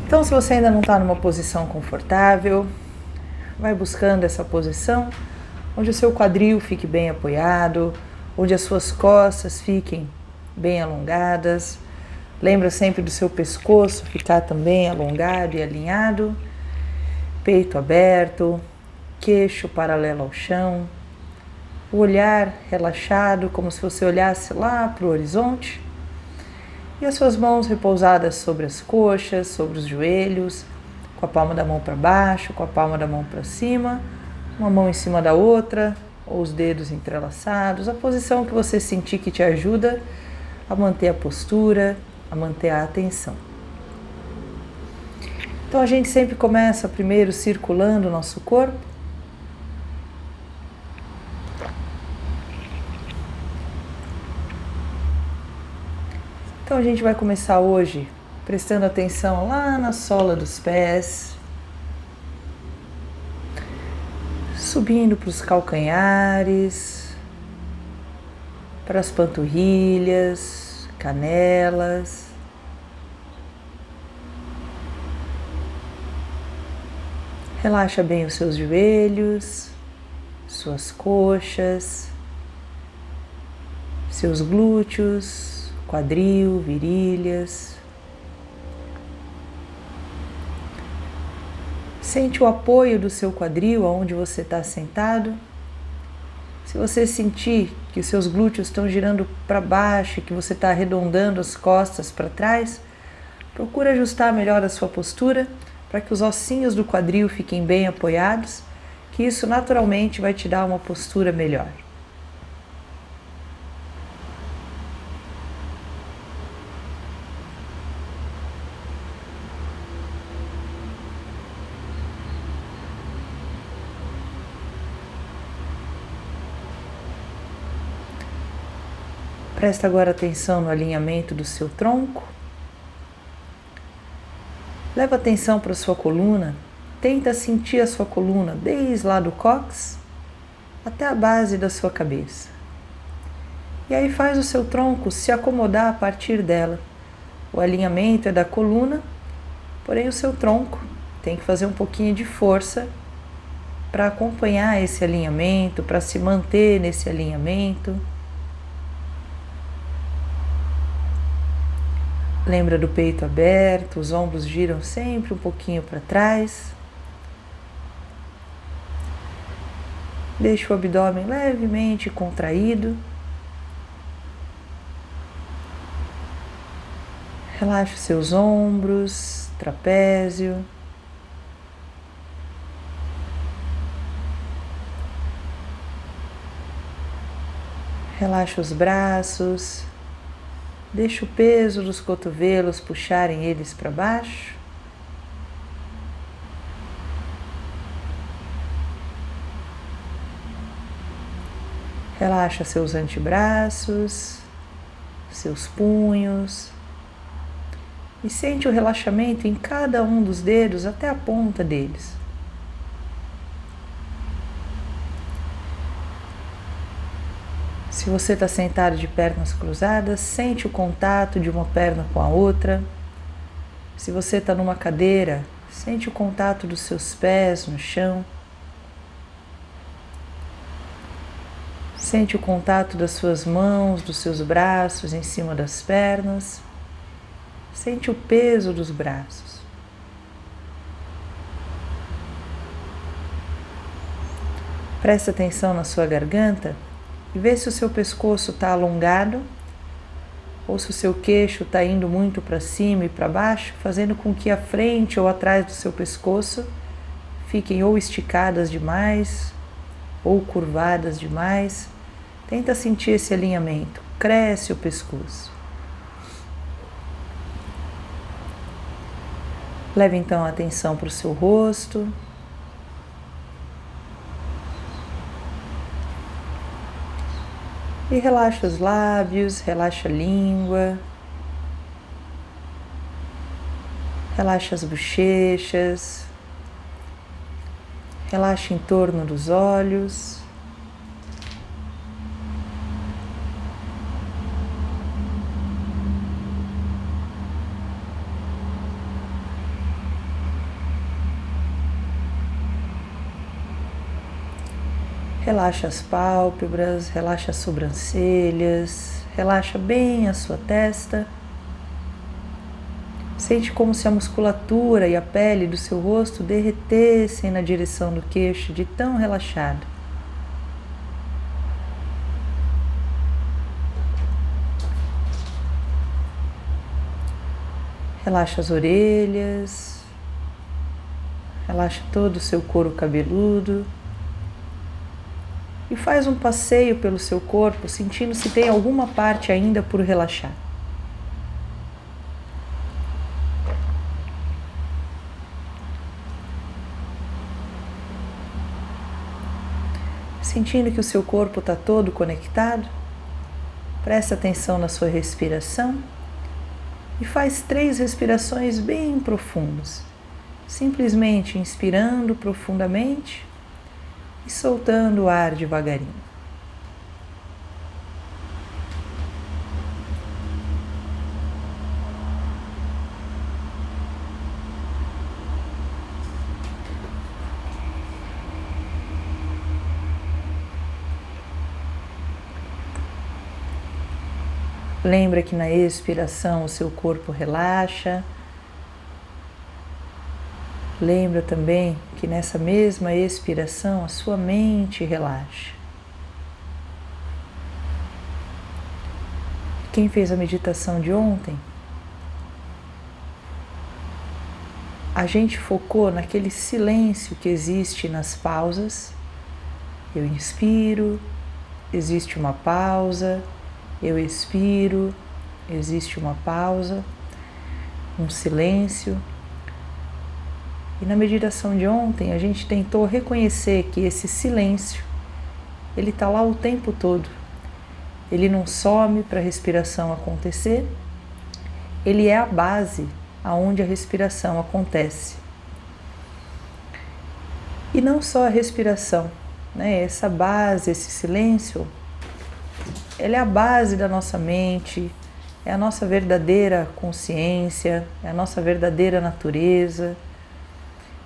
Então, se você ainda não está numa posição confortável, vai buscando essa posição onde o seu quadril fique bem apoiado, onde as suas costas fiquem bem alongadas. Lembra sempre do seu pescoço ficar também alongado e alinhado, peito aberto, queixo paralelo ao chão, o olhar relaxado, como se você olhasse lá para o horizonte, e as suas mãos repousadas sobre as coxas, sobre os joelhos, com a palma da mão para baixo, com a palma da mão para cima, uma mão em cima da outra, ou os dedos entrelaçados, a posição que você sentir que te ajuda a manter a postura, a manter a atenção. Então a gente sempre começa primeiro circulando o nosso corpo. Então a gente vai começar hoje prestando atenção lá na sola dos pés, subindo para os calcanhares, para as panturrilhas, canelas. Relaxa bem os seus joelhos, suas coxas, seus glúteos, quadril, virilhas. Sente o apoio do seu quadril aonde você está sentado. Se você sentir que os seus glúteos estão girando para baixo, que você está arredondando as costas para trás, procura ajustar melhor a sua postura para que os ossinhos do quadril fiquem bem apoiados, que isso naturalmente vai te dar uma postura melhor. Presta agora atenção no alinhamento do seu tronco. Leva atenção para a sua coluna. Tenta sentir a sua coluna desde lá do cóccix até a base da sua cabeça. E aí faz o seu tronco se acomodar a partir dela. O alinhamento é da coluna, porém o seu tronco tem que fazer um pouquinho de força para acompanhar esse alinhamento, para se manter nesse alinhamento. Lembra do peito aberto, os ombros giram sempre um pouquinho para trás. Deixa o abdômen levemente contraído. Relaxa os seus ombros, trapézio. Relaxa os braços. Deixa o peso dos cotovelos puxarem eles para baixo. Relaxa seus antebraços, seus punhos. E sente o relaxamento em cada um dos dedos até a ponta deles. Se você está sentado de pernas cruzadas, sente o contato de uma perna com a outra. Se você está numa cadeira, sente o contato dos seus pés no chão. Sente o contato das suas mãos, dos seus braços em cima das pernas. Sente o peso dos braços. Presta atenção na sua garganta. E vê se o seu pescoço está alongado ou se o seu queixo está indo muito para cima e para baixo, fazendo com que a frente ou atrás do seu pescoço fiquem ou esticadas demais ou curvadas demais. Tenta sentir esse alinhamento. Cresce o pescoço. Leve então a atenção para o seu rosto. E relaxa os lábios, relaxa a língua, relaxa as bochechas, relaxa em torno dos olhos. Relaxa as pálpebras, relaxa as sobrancelhas, relaxa bem a sua testa. Sente como se a musculatura e a pele do seu rosto derretessem na direção do queixo de tão relaxado. Relaxa as orelhas, relaxa todo o seu couro cabeludo e faz um passeio pelo seu corpo, sentindo se tem alguma parte ainda por relaxar. Sentindo que o seu corpo está todo conectado, presta atenção na sua respiração e faz 3 respirações bem profundas, simplesmente inspirando profundamente e soltando o ar devagarinho. Lembra que na expiração o seu corpo relaxa. Lembra também que nessa mesma expiração a sua mente relaxa. Quem fez a meditação de ontem, a gente focou naquele silêncio que existe nas pausas. Eu inspiro, existe uma pausa. Eu expiro, existe uma pausa, um silêncio. E na meditação de ontem a gente tentou reconhecer que esse silêncio, ele está lá o tempo todo. Ele não some para a respiração acontecer, ele é a base aonde a respiração acontece. E não só a respiração, né? Essa base, esse silêncio, ele é a base da nossa mente, é a nossa verdadeira consciência, é a nossa verdadeira natureza,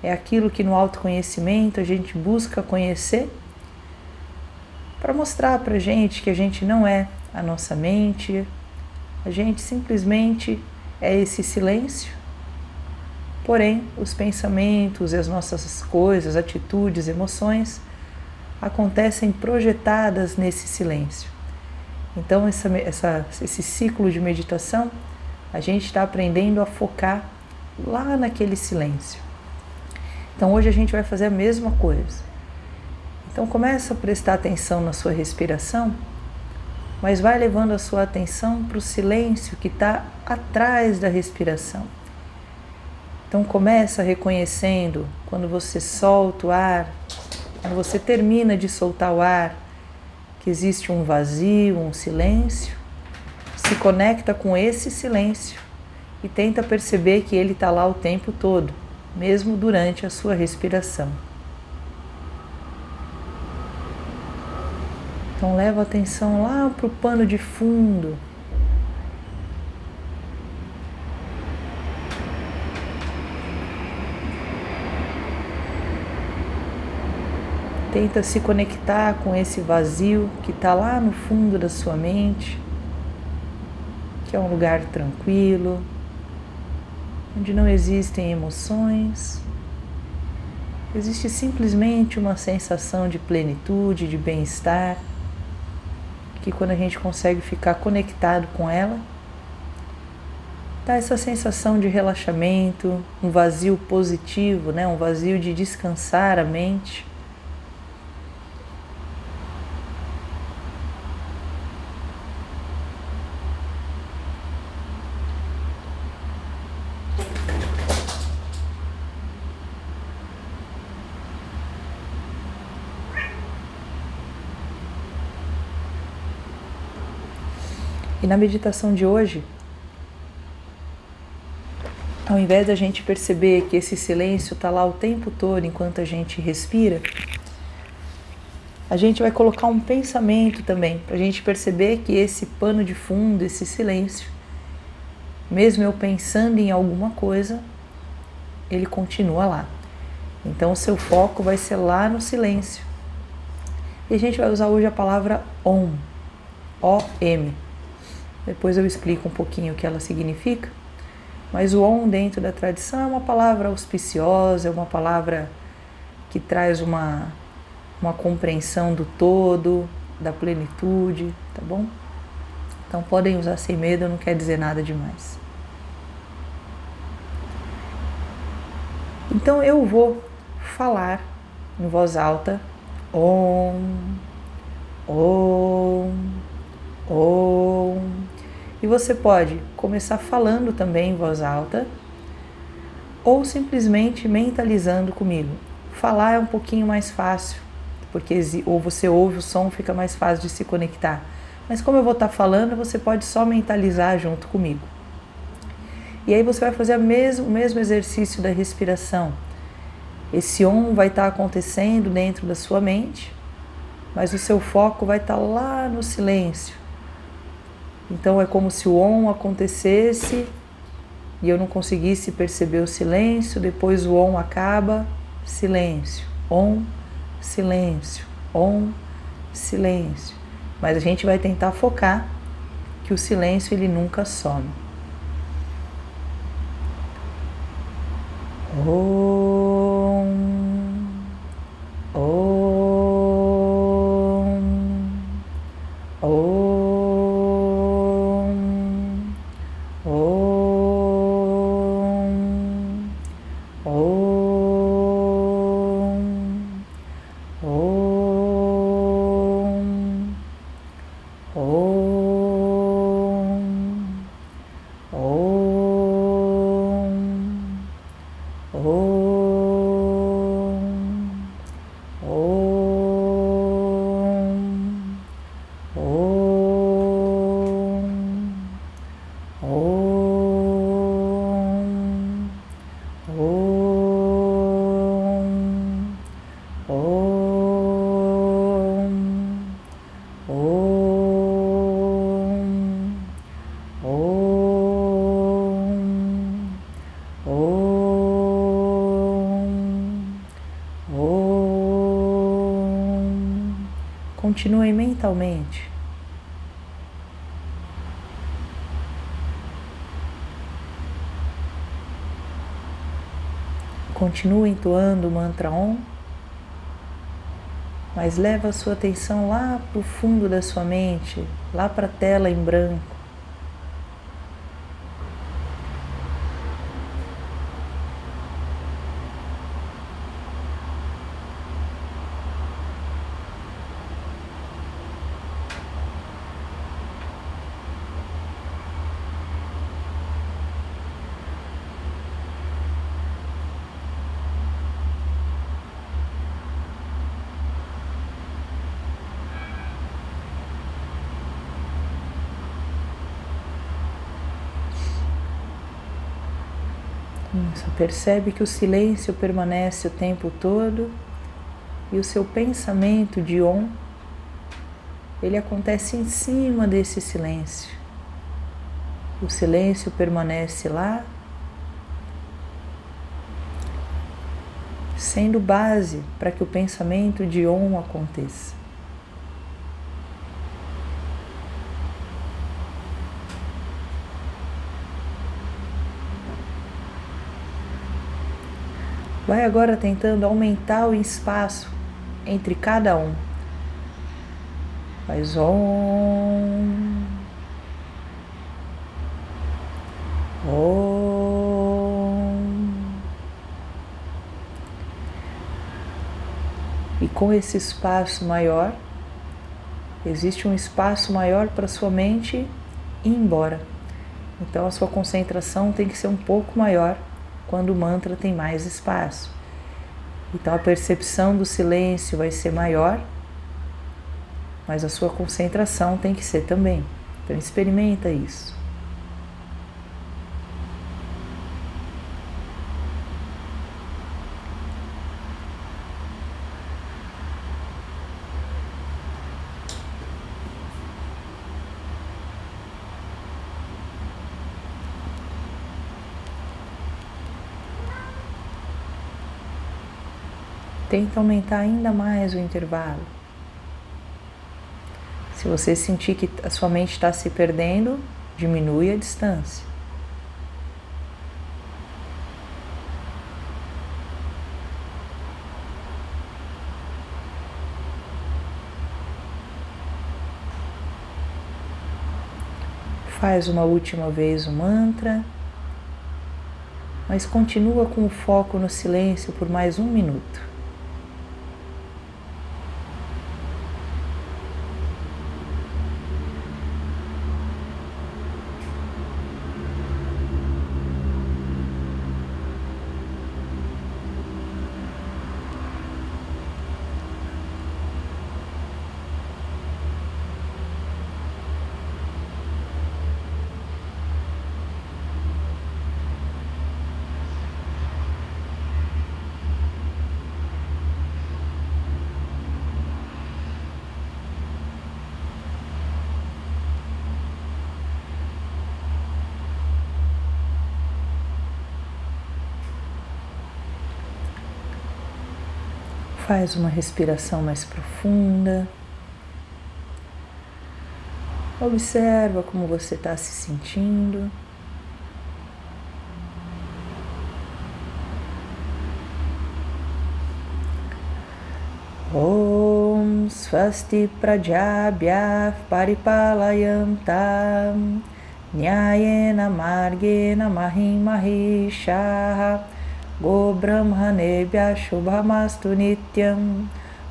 é aquilo que no autoconhecimento a gente busca conhecer para mostrar para a gente que a gente não é a nossa mente, a gente simplesmente é esse silêncio, porém os pensamentos e as nossas coisas, atitudes, emoções acontecem projetadas nesse silêncio. Então esse ciclo de meditação, a gente está aprendendo a focar lá naquele silêncio. Então hoje a gente vai fazer a mesma coisa. Então começa a prestar atenção na sua respiração, mas vai levando a sua atenção para o silêncio que está atrás da respiração. Então começa reconhecendo quando você solta o ar, quando você termina de soltar o ar, que existe um vazio, um silêncio. Se conecta com esse silêncio e tenta perceber que ele está lá o tempo todo, mesmo durante a sua respiração. Então leva a atenção lá para o pano de fundo. Tenta se conectar com esse vazio que está lá no fundo da sua mente, que é um lugar tranquilo, onde não existem emoções, existe simplesmente uma sensação de plenitude, de bem-estar, que quando a gente consegue ficar conectado com ela, dá essa sensação de relaxamento, um vazio positivo, né? Um vazio de descansar a mente. E na meditação de hoje, ao invés da gente perceber que esse silêncio está lá o tempo todo enquanto a gente respira, a gente vai colocar um pensamento também, para a gente perceber que esse pano de fundo, esse silêncio, mesmo eu pensando em alguma coisa, ele continua lá. Então o seu foco vai ser lá no silêncio. E a gente vai usar hoje a palavra OM, O-M. Depois eu explico um pouquinho o que ela significa, mas o OM dentro da tradição é uma palavra auspiciosa, é uma palavra que traz uma compreensão do todo, da plenitude, tá bom? Então podem usar sem medo, não quer dizer nada demais. Então eu vou falar em voz alta OM, OM, OM. E você pode começar falando também em voz alta ou simplesmente mentalizando comigo. Falar é um pouquinho mais fácil, porque ou você ouve o som, fica mais fácil de se conectar. Mas como eu vou estar falando, você pode só mentalizar junto comigo. E aí você vai fazer o mesmo exercício da respiração. Esse OM vai estar acontecendo dentro da sua mente, mas o seu foco vai estar lá no silêncio. Então é como se o OM acontecesse e eu não conseguisse perceber o silêncio, depois o OM acaba, silêncio, OM, silêncio, OM, silêncio. Mas a gente vai tentar focar que o silêncio ele nunca some. OM, OM, OM. Continuem mentalmente. Continue entoando o mantra OM, mas leva a sua atenção lá para o fundo da sua mente, lá para a tela em branco. Isso, percebe que o silêncio permanece o tempo todo e o seu pensamento de OM, ele acontece em cima desse silêncio. O silêncio permanece lá, sendo base para que o pensamento de OM aconteça. Vai agora tentando aumentar o espaço entre cada um. Faz OM, OM. E com esse espaço maior, existe um espaço maior para sua mente ir embora. Então a sua concentração tem que ser um pouco maior quando o mantra tem mais espaço. Então a percepção do silêncio vai ser maior, mas a sua concentração tem que ser também. Então experimenta isso. Tenta aumentar ainda mais o intervalo. Se você sentir que a sua mente está se perdendo, diminui a distância. Faz uma última vez o mantra, mas continua com o foco no silêncio por mais 1 minuto. Faz uma respiração mais profunda. Observa como você está se sentindo. Om Swasti Prajabhyah Paripalayantam Nyayena Margena Mahim Mahishaha Go Brahmanebhya Shubhamastu Nityam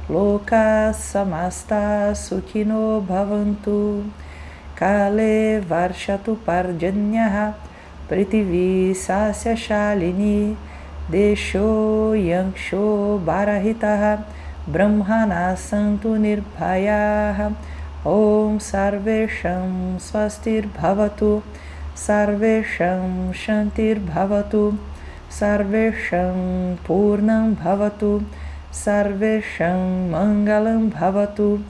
Loka Samasta Sukhino Bhavantu Kale Varshatu Parjanyaha Prithvi Sasya Shalini Desho Yanksho Barahitaha Brahmana Santu Nirbhayaha Om Sarvesham Swastir Bhavatu Sarvesham Shantir Bhavatu Sarvesham Purnam Bhavatu Sarvesham Mangalam Bhavatu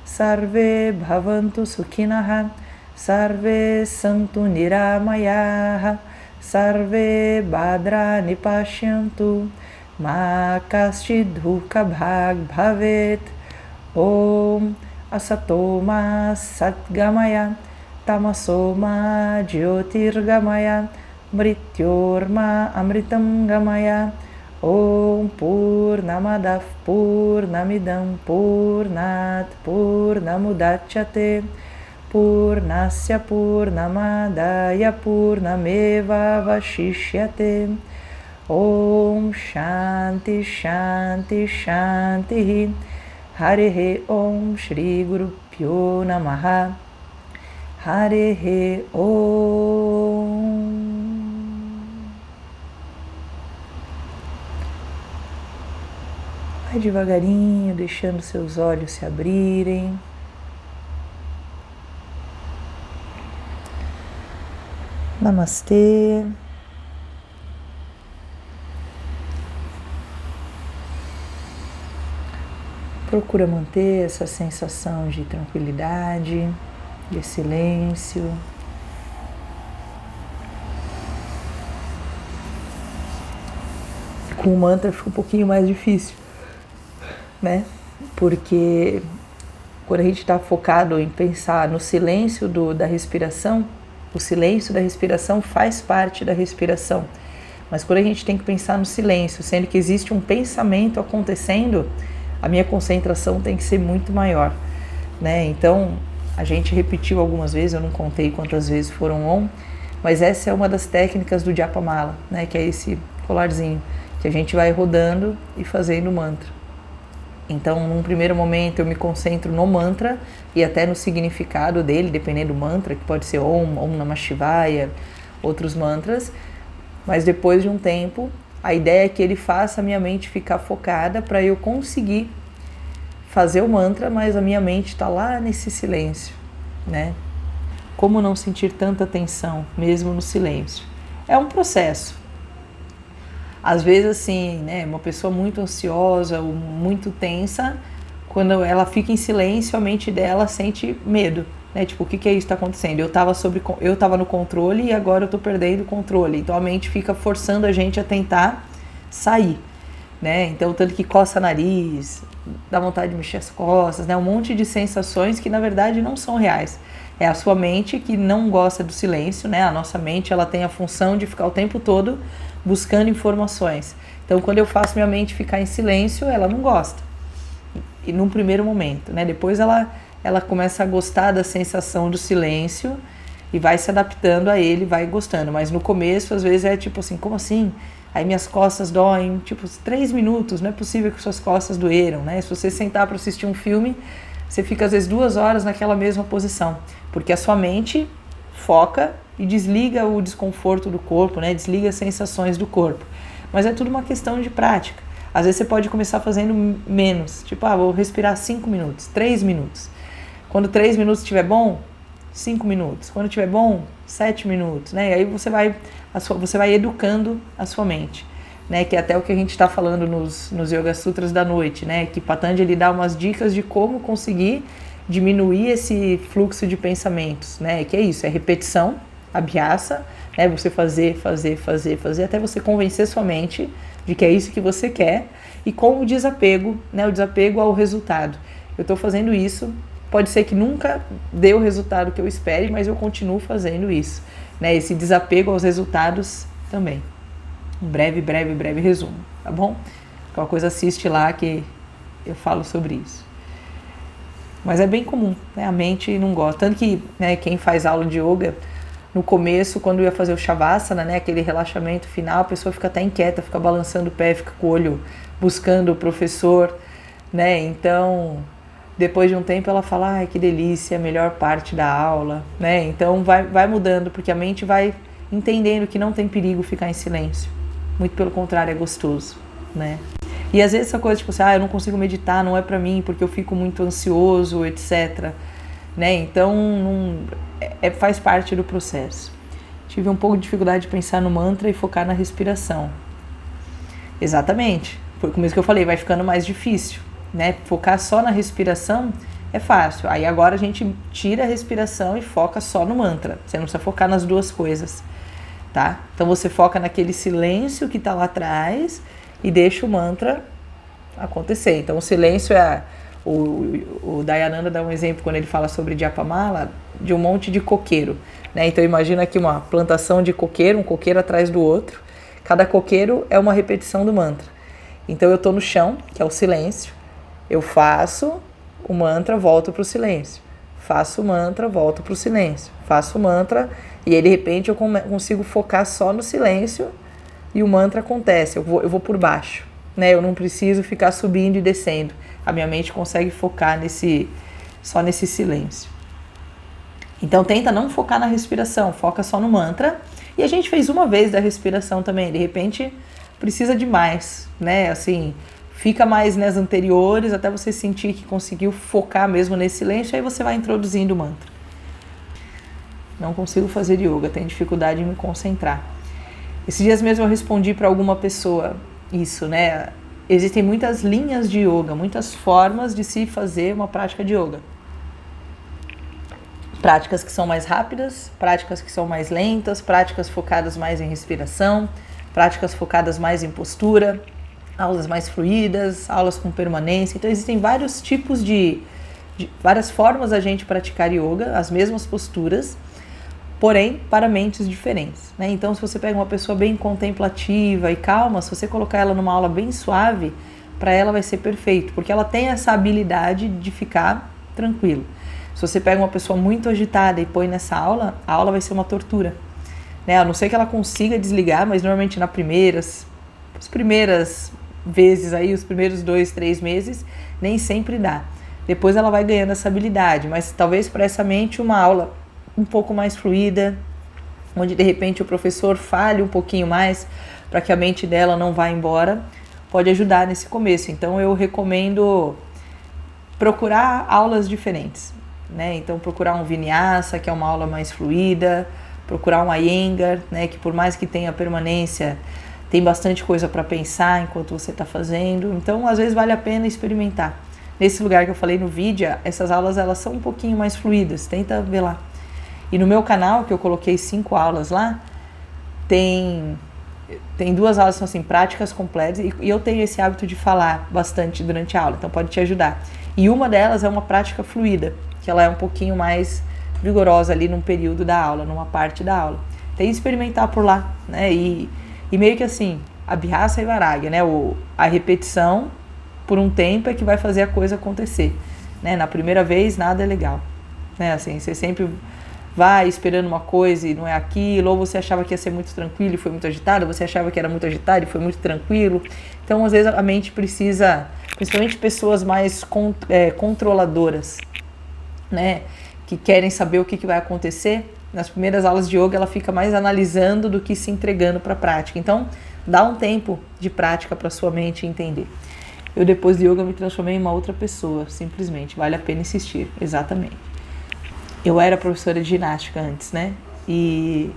Sarve Bhavantu Sukhinaha Sarve Santu Niramayaha Sarve Badrani Pashyantu Ma Kastidhuka Bhag Bhavet Om Asatoma Satgamaya Tamasoma Jyotirgamaya Mrityorma Amritam Gamaya Om Purnamadav Purnamidam Purnat Purnamudachyate Purnasya Purnamadaya Purnameva Vashishyate Om Shanti Shanti Shanti Hare Om Shri Guru Pyo Namaha Hare Om. Vai devagarinho, deixando seus olhos se abrirem. Namastê. Procura manter essa sensação de tranquilidade, de silêncio. Com o mantra fica um pouquinho mais difícil, né? Porque quando a gente está focado em pensar no silêncio da respiração, o silêncio da respiração faz parte da respiração. Mas quando a gente tem que pensar no silêncio, sendo que existe um pensamento acontecendo, a minha concentração tem que ser muito maior, né? Então, a gente repetiu algumas vezes, eu não contei quantas vezes foram mas essa é uma das técnicas do Japamala, né? Que é esse colarzinho, que a gente vai rodando e fazendo o mantra. Então, num primeiro momento, eu me concentro no mantra e até no significado dele, dependendo do mantra, que pode ser Om Namah Shivaya, outros mantras, mas depois de um tempo, a ideia é que ele faça a minha mente ficar focada para eu conseguir fazer o mantra, mas a minha mente está lá nesse silêncio, né? Como não sentir tanta tensão, mesmo no silêncio? É um processo. Às vezes, assim, né, uma pessoa muito ansiosa ou muito tensa, quando ela fica em silêncio, a mente dela sente medo, né? Tipo, o que é isso que está acontecendo? Eu estava no controle e agora eu estou perdendo o controle. Então a mente fica forçando a gente a tentar sair. né? Então, tanto que coça nariz, dá vontade de mexer as costas, né? Um monte de sensações que, na verdade, não são reais. É a sua mente que não gosta do silêncio, né? A nossa mente, ela tem a função de ficar o tempo todo buscando informações. Então, quando eu faço minha mente ficar em silêncio, ela não gosta. E num primeiro momento, né? Depois ela começa a gostar da sensação do silêncio e vai se adaptando a ele, vai gostando. Mas no começo, às vezes, é tipo assim, como assim? Aí minhas costas doem, tipo, 3 minutos, não é possível que suas costas doeram, né? Se você sentar para assistir um filme, você fica às vezes 2 horas naquela mesma posição, porque a sua mente foca e desliga o desconforto do corpo, né? Desliga as sensações do corpo. Mas é tudo uma questão de prática. Às vezes você pode começar fazendo menos, tipo, vou respirar 5 minutos, 3 minutos. Quando 3 minutos estiver bom, 5 minutos. Quando estiver bom, 7 minutos, né? E aí você vai educando a sua mente, né? Que é até o que a gente está falando nos Yoga Sutras da noite, né? Que Patanjali dá umas dicas de como conseguir diminuir esse fluxo de pensamentos, né? Que é isso, é repetição, abhyasa, né? Você fazer, até você convencer sua mente de que é isso que você quer, e com o desapego, né? O desapego ao resultado. Eu estou fazendo isso, pode ser que nunca dê o resultado que eu espere, mas eu continuo fazendo isso, né? Esse desapego aos resultados também. Um breve resumo, tá bom? Qualquer coisa assiste lá que eu falo sobre isso. Mas é bem comum, né? A mente não gosta. Tanto que, né, quem faz aula de yoga, no começo, quando ia fazer o Shavasana, né, aquele relaxamento final, a pessoa fica até inquieta, fica balançando o pé, fica com o olho buscando o professor, né? Então, depois de um tempo ela fala, ai, que delícia, a melhor parte da aula, né? Então vai mudando, porque a mente vai entendendo que não tem perigo ficar em silêncio. Muito pelo contrário, é gostoso, né? E às vezes essa coisa, tipo assim, eu não consigo meditar, não é pra mim, porque eu fico muito ansioso, etc. Né? Então, faz parte do processo. Tive um pouco de dificuldade de pensar no mantra e focar na respiração. Exatamente. Foi como isso que eu falei, vai ficando mais difícil, né? Focar só na respiração é fácil. Aí agora a gente tira a respiração e foca só no mantra. Você não precisa focar nas duas coisas, tá? Então você foca naquele silêncio que está lá atrás e deixa o mantra acontecer. Então o silêncio é... O Dayananda dá um exemplo quando ele fala sobre Japamala, de um monte de coqueiro, né? Então imagina aqui uma plantação de coqueiro, um coqueiro atrás do outro. Cada coqueiro é uma repetição do mantra. Então eu estou no chão, que é o silêncio, eu faço o mantra, volto para o silêncio. Faço o mantra, volto para o silêncio. Faço o mantra e aí de repente eu consigo focar só no silêncio e o mantra acontece, eu vou por baixo, né? Eu não preciso ficar subindo e descendo. A minha mente consegue focar só nesse silêncio. Então tenta não focar na respiração, foca só no mantra. E a gente fez uma vez da respiração também, de repente precisa de mais, né? Assim, fica mais nas anteriores até você sentir que conseguiu focar mesmo nesse silêncio, aí você vai introduzindo o mantra. Não consigo fazer yoga, tenho dificuldade em me concentrar. Esses dias mesmo eu respondi para alguma pessoa isso, né? Existem muitas linhas de yoga, muitas formas de se fazer uma prática de yoga. Práticas que são mais rápidas, práticas que são mais lentas, práticas focadas mais em respiração, práticas focadas mais em postura, aulas mais fluídas, aulas com permanência. Então existem vários tipos várias formas da gente praticar yoga, as mesmas posturas, porém para mentes diferentes, né? Então se você pega uma pessoa bem contemplativa e calma, se você colocar ela numa aula bem suave, para ela vai ser perfeito, porque ela tem essa habilidade de ficar tranquilo. Se você pega uma pessoa muito agitada e põe nessa aula, a aula vai ser uma tortura, né? A não ser que ela consiga desligar, mas normalmente as primeiras vezes aí, os primeiros 2, 3 meses, nem sempre dá. Depois ela vai ganhando essa habilidade, mas talvez para essa mente uma aula um pouco mais fluida, onde de repente o professor fale um pouquinho mais para que a mente dela não vá embora, pode ajudar nesse começo. Então eu recomendo procurar aulas diferentes, né? Então procurar um Vinyasa, que é uma aula mais fluida, procurar um Iyengar, né? Que por mais que tenha permanência, tem bastante coisa para pensar enquanto você está fazendo. Então às vezes vale a pena experimentar. Nesse lugar que eu falei no vídeo, essas aulas elas são um pouquinho mais fluidas, tenta ver lá. E no meu canal, que eu coloquei 5 aulas lá, tem tem 2 aulas que são assim, práticas completas, e eu tenho esse hábito de falar bastante durante a aula, então pode te ajudar. E uma delas é uma prática fluida, que ela é um pouquinho mais vigorosa ali num período da aula, numa parte da aula. Tem que experimentar por lá, né? E meio que assim, abhyasa e vairagya, né? A repetição por um tempo é que vai fazer a coisa acontecer, né? Na primeira vez nada é legal, né? Assim, você sempre vai esperando uma coisa e não é aquilo, ou você achava que ia ser muito tranquilo e foi muito agitado, ou você achava que era muito agitado e foi muito tranquilo. Então, às vezes, a mente precisa, principalmente pessoas mais controladoras, né, que querem saber o que vai acontecer. Nas primeiras aulas de yoga, ela fica mais analisando do que se entregando para a prática. Então, dá um tempo de prática para sua mente entender. Eu, depois do yoga, me transformei em uma outra pessoa, simplesmente. Vale a pena insistir, exatamente. Eu era professora de ginástica antes, né? E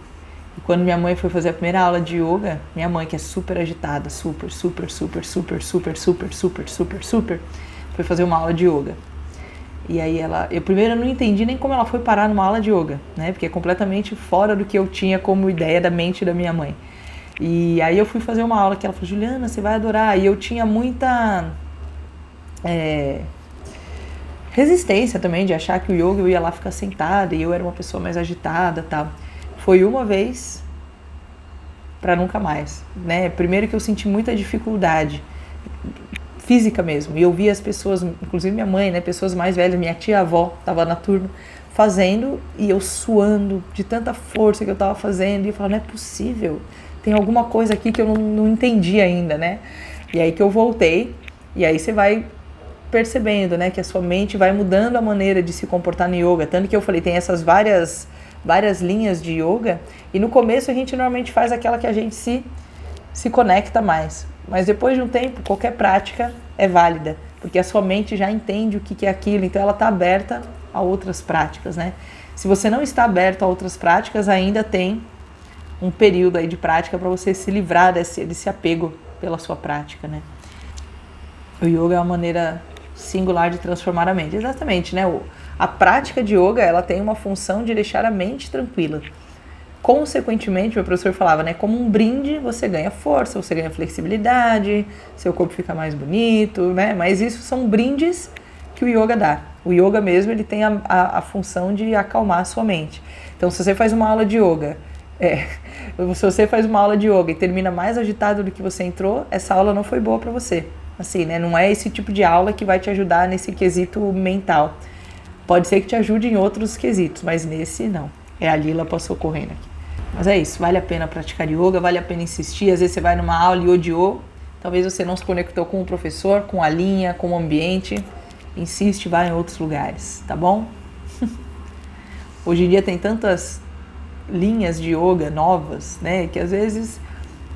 quando minha mãe foi fazer a primeira aula de yoga, minha mãe, que é super agitada, super, foi fazer uma aula de yoga. E aí eu primeiro não entendi nem como ela foi parar numa aula de yoga, né? Porque é completamente fora do que eu tinha como ideia da mente da minha mãe. E aí eu fui fazer uma aula que ela falou, Juliana, você vai adorar. E eu tinha muita resistência também de achar que o yoga eu ia lá ficar sentada e eu era uma pessoa mais agitada e tal. Foi uma vez para nunca mais, né? Primeiro que eu senti muita dificuldade física mesmo, e eu via as pessoas, inclusive minha mãe, né, pessoas mais velhas, minha tia-avó estava na turma fazendo e eu suando de tanta força que eu estava fazendo e eu falava, não é possível, tem alguma coisa aqui que eu não entendi ainda, né? E aí que eu voltei, e aí você vai percebendo, né, que a sua mente vai mudando a maneira de se comportar no yoga, tanto que eu falei, tem essas várias linhas de yoga, e no começo a gente normalmente faz aquela que a gente se conecta mais, mas depois de um tempo, qualquer prática é válida, porque a sua mente já entende o que é aquilo, então ela está aberta a outras práticas, né? Se você não está aberto a outras práticas, ainda tem um período aí de prática para você se livrar desse apego pela sua prática, né? O yoga é uma maneira singular de transformar a mente. Exatamente, né? A prática de yoga, ela tem uma função de deixar a mente tranquila. Consequentemente, meu professor falava, né? Como um brinde, você ganha força, você ganha flexibilidade, seu corpo fica mais bonito, né? Mas isso são brindes que o yoga dá. O yoga mesmo, ele tem a função de acalmar a sua mente. Então, se você faz uma aula de yoga, se você faz uma aula de yoga e termina mais agitado do que você entrou, essa aula não foi boa para você. Assim, né? Não é esse tipo de aula que vai te ajudar nesse quesito mental. Pode ser que te ajude em outros quesitos, mas nesse não. A Lila passou correndo aqui. Mas é isso, vale a pena praticar yoga, vale a pena insistir. Às vezes você vai numa aula e odiou, talvez você não se conectou com o professor, com a linha, com o ambiente. Insiste, vai em outros lugares, tá bom? Hoje em dia tem tantas linhas de yoga novas, né, que às vezes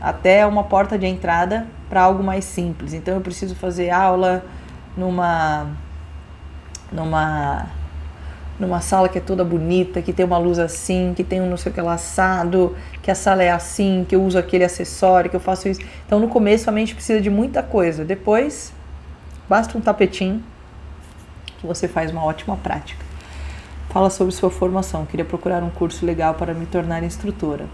até é uma porta de entrada para algo mais simples. Então eu preciso fazer aula numa sala que é toda bonita, que tem uma luz assim, que tem um não sei o que lá assado, que a sala é assim, que eu uso aquele acessório, que eu faço isso. Então no começo a mente precisa de muita coisa, depois basta um tapetinho que você faz uma ótima prática. Fala sobre sua formação, queria procurar um curso legal para me tornar instrutora.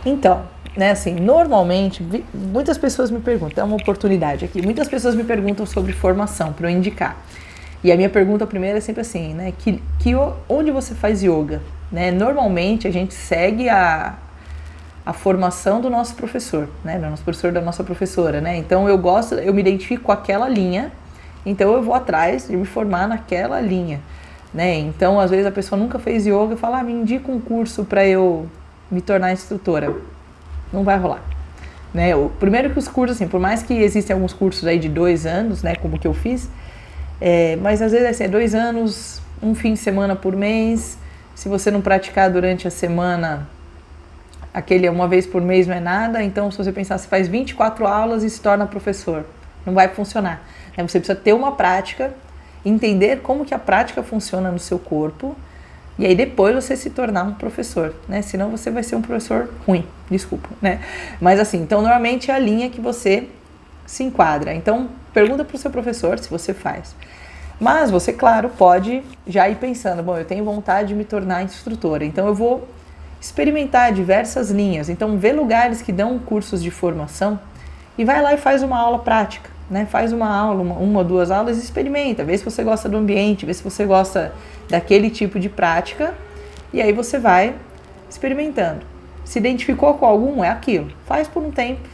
Então, né, assim, normalmente, muitas pessoas me perguntam, é uma oportunidade aqui, muitas pessoas me perguntam sobre formação, para eu indicar. E a minha pergunta primeira é sempre assim, né, onde você faz yoga? Né? Normalmente a gente segue a formação do nosso professor, né, do nosso professor, da nossa professora, né, então eu me identifico com aquela linha, então eu vou atrás de me formar naquela linha, né, então às vezes a pessoa nunca fez yoga e fala, me indica um curso para eu me tornar instrutora. Não vai rolar, né? Primeiro que os cursos, assim, por mais que existem alguns cursos aí de 2 anos, né, como que eu fiz, mas às vezes assim, é 2 anos, um fim de semana por mês. Se você não praticar durante a semana, uma vez por mês não é nada. Então, se você pensar, você faz 24 aulas e se torna professor, não vai funcionar, né? Você precisa ter uma prática, entender como que a prática funciona no seu corpo, e aí depois você se tornar um professor, né? Senão você vai ser um professor ruim, desculpa, né? Mas assim, então normalmente é a linha que você se enquadra. Então pergunta para o seu professor se você faz. Mas você, claro, pode já ir pensando, bom, eu tenho vontade de me tornar instrutora, então eu vou experimentar diversas linhas. Então, vê lugares que dão cursos de formação e vai lá e faz uma aula prática, né? Faz uma aula, uma ou duas aulas e experimenta. Vê se você gosta do ambiente, vê se você gosta daquele tipo de prática e aí você vai experimentando. Se identificou com algum, é aquilo. Faz por um tempo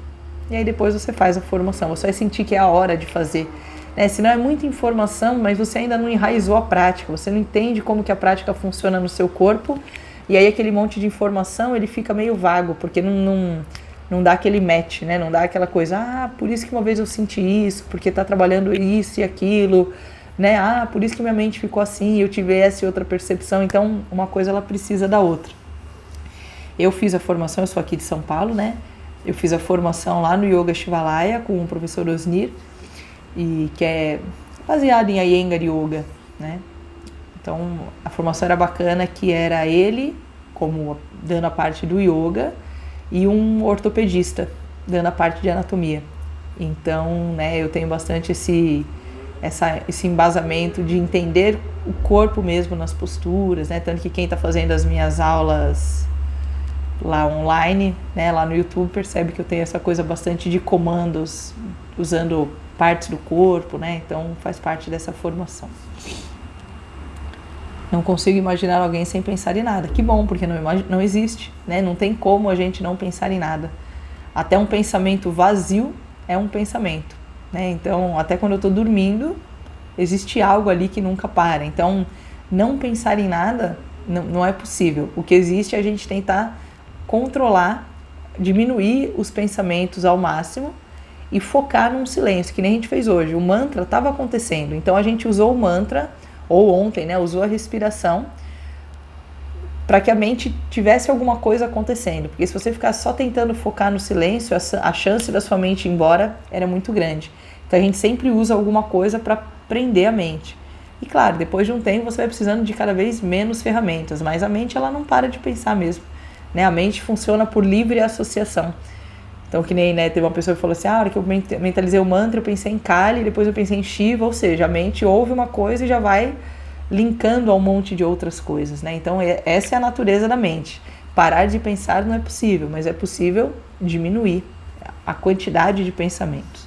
e aí depois você faz a formação. Você vai sentir que é a hora de fazer. Senão é muita informação, mas você ainda não enraizou a prática, você não entende como que a prática funciona no seu corpo, e aí aquele monte de informação ele fica meio vago, porque não dá aquele match, né? Não dá aquela coisa, por isso que uma vez eu senti isso, porque tá trabalhando isso e aquilo, né? Por isso que minha mente ficou assim, eu tive essa e outra percepção, então uma coisa ela precisa da outra. Eu fiz a formação, eu sou aqui de São Paulo, né? Eu fiz a formação lá no Yoga Shivalaya com o professor Osnir, e que é baseado em Iyengar Yoga, né? Então, a formação era bacana, que era ele, como dando a parte do yoga, e um ortopedista, dando a parte de anatomia. Então, né, eu tenho bastante esse embasamento de entender o corpo mesmo nas posturas, né? Tanto que quem está fazendo as minhas aulas lá online, né, lá no YouTube, percebe que eu tenho essa coisa bastante de comandos, usando partes do corpo, né? Então faz parte dessa formação. Não consigo imaginar alguém sem pensar em nada. Que bom, porque não existe, né? Não tem como a gente não pensar em nada. Até um pensamento vazio é um pensamento, né? Então, até quando eu estou dormindo, existe algo ali que nunca para. Então, não pensar em nada não é possível. O que existe é a gente tentar controlar, diminuir os pensamentos ao máximo e focar num silêncio, que nem a gente fez hoje. O mantra estava acontecendo, então a gente usou o mantra, ou ontem, né, usou a respiração para que a mente tivesse alguma coisa acontecendo, porque se você ficar só tentando focar no silêncio, a chance da sua mente ir embora era muito grande. Então a gente sempre usa alguma coisa para prender a mente. E claro, depois de um tempo você vai precisando de cada vez menos ferramentas, mas a mente ela não para de pensar mesmo, né? A mente funciona por livre associação. Então, que nem, né, teve uma pessoa que falou assim, a hora que eu mentalizei o mantra, eu pensei em Kali, depois eu pensei em Shiva, ou seja, a mente ouve uma coisa e já vai linkando a um monte de outras coisas, né? Então, essa é a natureza da mente. Parar de pensar não é possível, mas é possível diminuir a quantidade de pensamentos.